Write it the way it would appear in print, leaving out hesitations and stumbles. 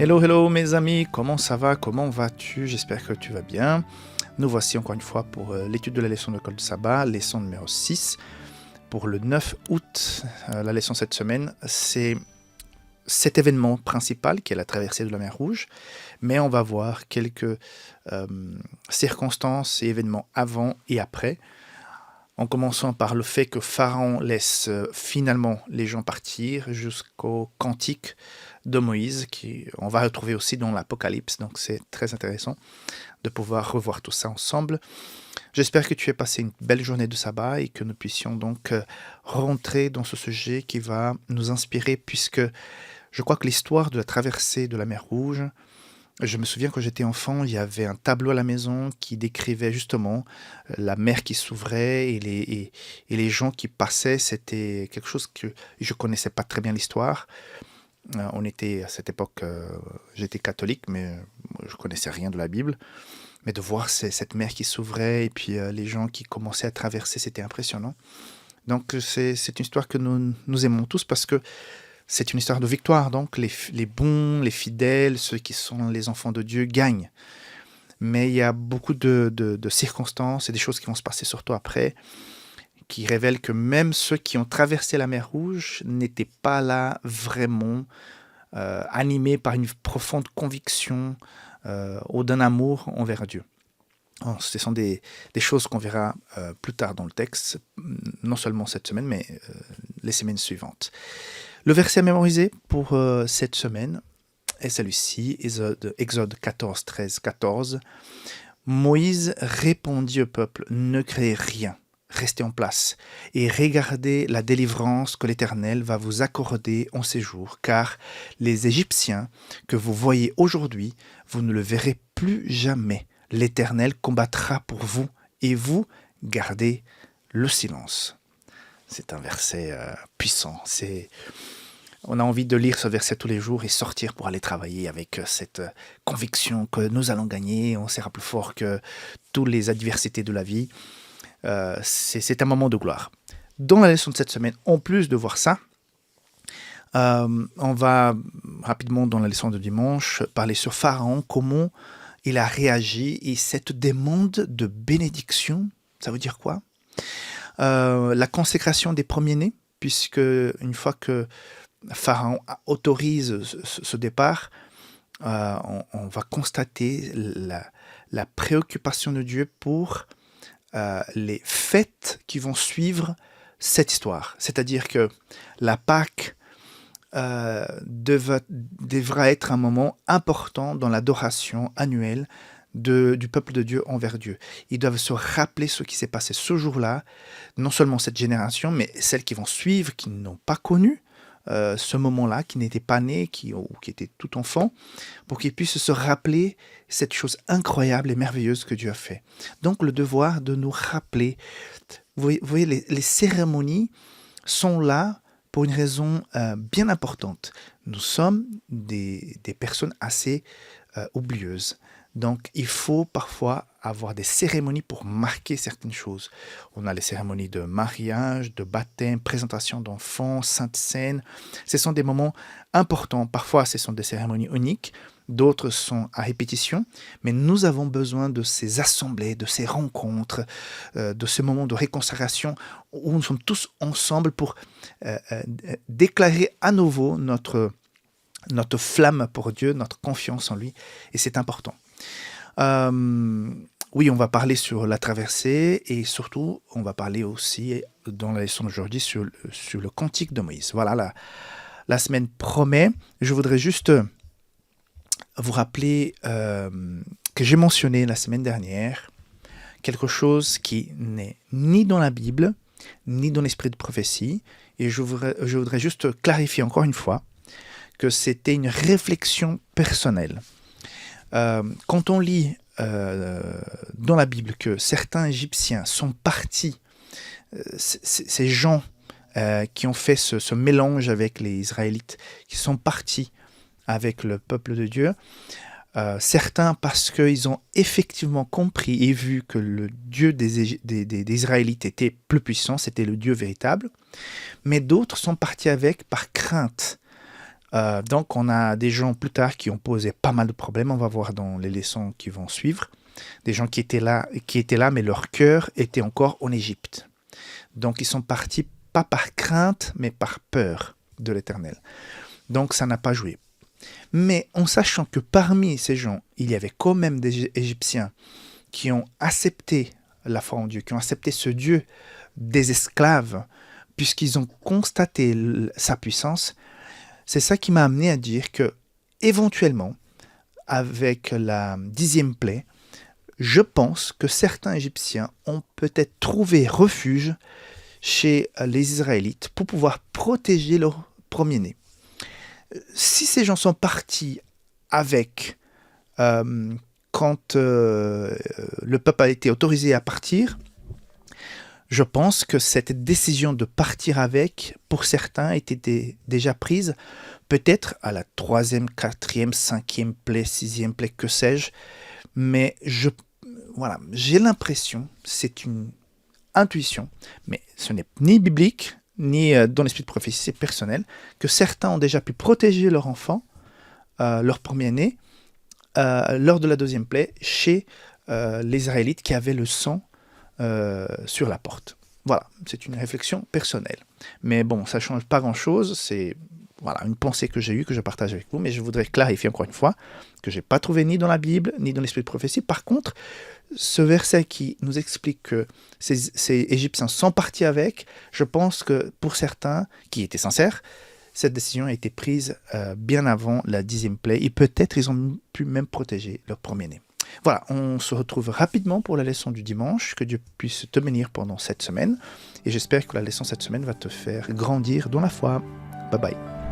Hello, hello mes amis, comment ça va, comment vas-tu? J'espère que tu vas bien. Nous voici encore une fois pour l'étude de la leçon de Kol Sabbat, leçon numéro 6. Pour le 9 août, la leçon cette semaine, c'est cet événement principal qui est la traversée de la mer Rouge, mais on va voir quelques circonstances et événements avant et après, en commençant par le fait que Pharaon laisse finalement les gens partir jusqu'au cantique de Moïse, qu'on va retrouver aussi dans l'Apocalypse, donc c'est très intéressant de pouvoir revoir tout ça ensemble. J'espère que tu as passé une belle journée de sabbat et que nous puissions donc rentrer dans ce sujet qui va nous inspirer, puisque je crois que l'histoire de la traversée de la mer Rouge, je me souviens quand j'étais enfant, il y avait un tableau à la maison qui décrivait justement la mer qui s'ouvrait et les gens qui passaient. C'était quelque chose que je ne connaissais pas très bien l'histoire. On était à cette époque, j'étais catholique, mais je ne connaissais rien de la Bible. Mais de voir cette mer qui s'ouvrait et puis les gens qui commençaient à traverser, c'était impressionnant. Donc c'est une histoire que nous aimons tous parce que c'est une histoire de victoire. Donc les bons, les fidèles, ceux qui sont les enfants de Dieu gagnent. Mais il y a beaucoup de circonstances et des choses qui vont se passer surtout après, qui révèlent que même ceux qui ont traversé la mer Rouge n'étaient pas là vraiment animés par une profonde conviction ou d'un amour envers Dieu. Alors, ce sont des choses qu'on verra plus tard dans le texte, non seulement cette semaine, mais les semaines suivantes. Le verset à mémoriser pour cette semaine est celui-ci, Exode 14, 13, 14. Moïse répondit au peuple, « Ne créez rien. Restez en place et regardez la délivrance que l'Éternel va vous accorder en ces jours, car les Égyptiens que vous voyez aujourd'hui, vous ne le verrez plus jamais. L'Éternel combattra pour vous et vous gardez le silence. » C'est un verset puissant. On a envie de lire ce verset tous les jours et sortir pour aller travailler avec cette conviction que nous allons gagner. On sera plus fort que toutes les adversités de la vie. C'est un moment de gloire. Dans la leçon de cette semaine, en plus de voir ça, on va rapidement dans la leçon de dimanche parler sur Pharaon, comment il a réagi et cette demande de bénédiction, ça veut dire quoi? La consécration des premiers-nés, puisque une fois que Pharaon autorise ce départ, on va constater la préoccupation de Dieu pour les fêtes qui vont suivre cette histoire. C'est-à-dire que la Pâque devra être un moment important dans l'adoration annuelle du peuple de Dieu envers Dieu. Ils doivent se rappeler ce qui s'est passé ce jour-là, non seulement cette génération, mais celles qui vont suivre, qui n'ont pas connu ce moment-là, qui n'étaient pas nés, ou qui étaient tout enfants, pour qu'ils puissent se rappeler cette chose incroyable et merveilleuse que Dieu a fait. Donc le devoir de nous rappeler, vous voyez les cérémonies sont là pour une raison bien importante. Nous sommes des personnes assez oublieuses. Donc, il faut parfois avoir des cérémonies pour marquer certaines choses. On a les cérémonies de mariage, de baptême, présentation d'enfants, sainte scène. Ce sont des moments importants. Parfois, ce sont des cérémonies uniques. D'autres sont à répétition. Mais nous avons besoin de ces assemblées, de ces rencontres, de ce moment de réconciliation où nous sommes tous ensemble pour déclarer à nouveau notre flamme pour Dieu, notre confiance en lui. Et c'est important. Oui, on va parler sur la traversée et surtout, on va parler aussi dans la leçon d'aujourd'hui sur le cantique de Moïse. Voilà, la semaine promet. Je voudrais juste vous rappeler que j'ai mentionné la semaine dernière quelque chose qui n'est ni dans la Bible, ni dans l'esprit de prophétie. Et je voudrais juste clarifier encore une fois que c'était une réflexion personnelle. Quand on lit dans la Bible que certains Égyptiens sont partis, ces gens qui ont fait ce mélange avec les Israélites, qui sont partis avec le peuple de Dieu, certains parce qu'ils ont effectivement compris et vu que le Dieu des Israélites était plus puissant, c'était le Dieu véritable, mais d'autres sont partis avec par crainte Donc on a des gens plus tard qui ont posé pas mal de problèmes, on va voir dans les leçons qui vont suivre. Des gens qui étaient là, mais leur cœur était encore en Égypte. Donc ils sont partis pas par crainte, mais par peur de l'Éternel. Donc ça n'a pas joué. Mais en sachant que parmi ces gens, il y avait quand même des Égyptiens qui ont accepté la foi en Dieu, qui ont accepté ce Dieu des esclaves, puisqu'ils ont constaté sa puissance, c'est ça qui m'a amené à dire que, éventuellement, avec la 10e plaie, je pense que certains Égyptiens ont peut-être trouvé refuge chez les Israélites pour pouvoir protéger leur premier-né. Si ces gens sont partis avec, quand le peuple a été autorisé à partir, je pense que cette décision de partir avec, pour certains, était déjà prise peut-être à la 3e, 4e, 5e plaie, 6e plaie, que sais-je. Mais voilà, j'ai l'impression, c'est une intuition, mais ce n'est ni biblique, ni dans l'esprit de prophétie, c'est personnel, que certains ont déjà pu protéger leur enfant, leur premier-né, lors de la 2e plaie, chez les Israélites qui avaient le sang sur la porte. Voilà, c'est une réflexion personnelle. Mais bon, ça ne change pas grand-chose, c'est voilà, une pensée que j'ai eue, que je partage avec vous, mais je voudrais clarifier encore une fois que je n'ai pas trouvé ni dans la Bible, ni dans l'esprit de prophétie. Par contre, ce verset qui nous explique que ces Égyptiens sont partis avec, je pense que pour certains qui étaient sincères, cette décision a été prise bien avant la 10e plaie, et peut-être ils ont pu même protéger leur premier-né. Voilà, on se retrouve rapidement pour la leçon du dimanche. Que Dieu puisse te bénir pendant cette semaine. Et j'espère que la leçon cette semaine va te faire grandir dans la foi. Bye bye.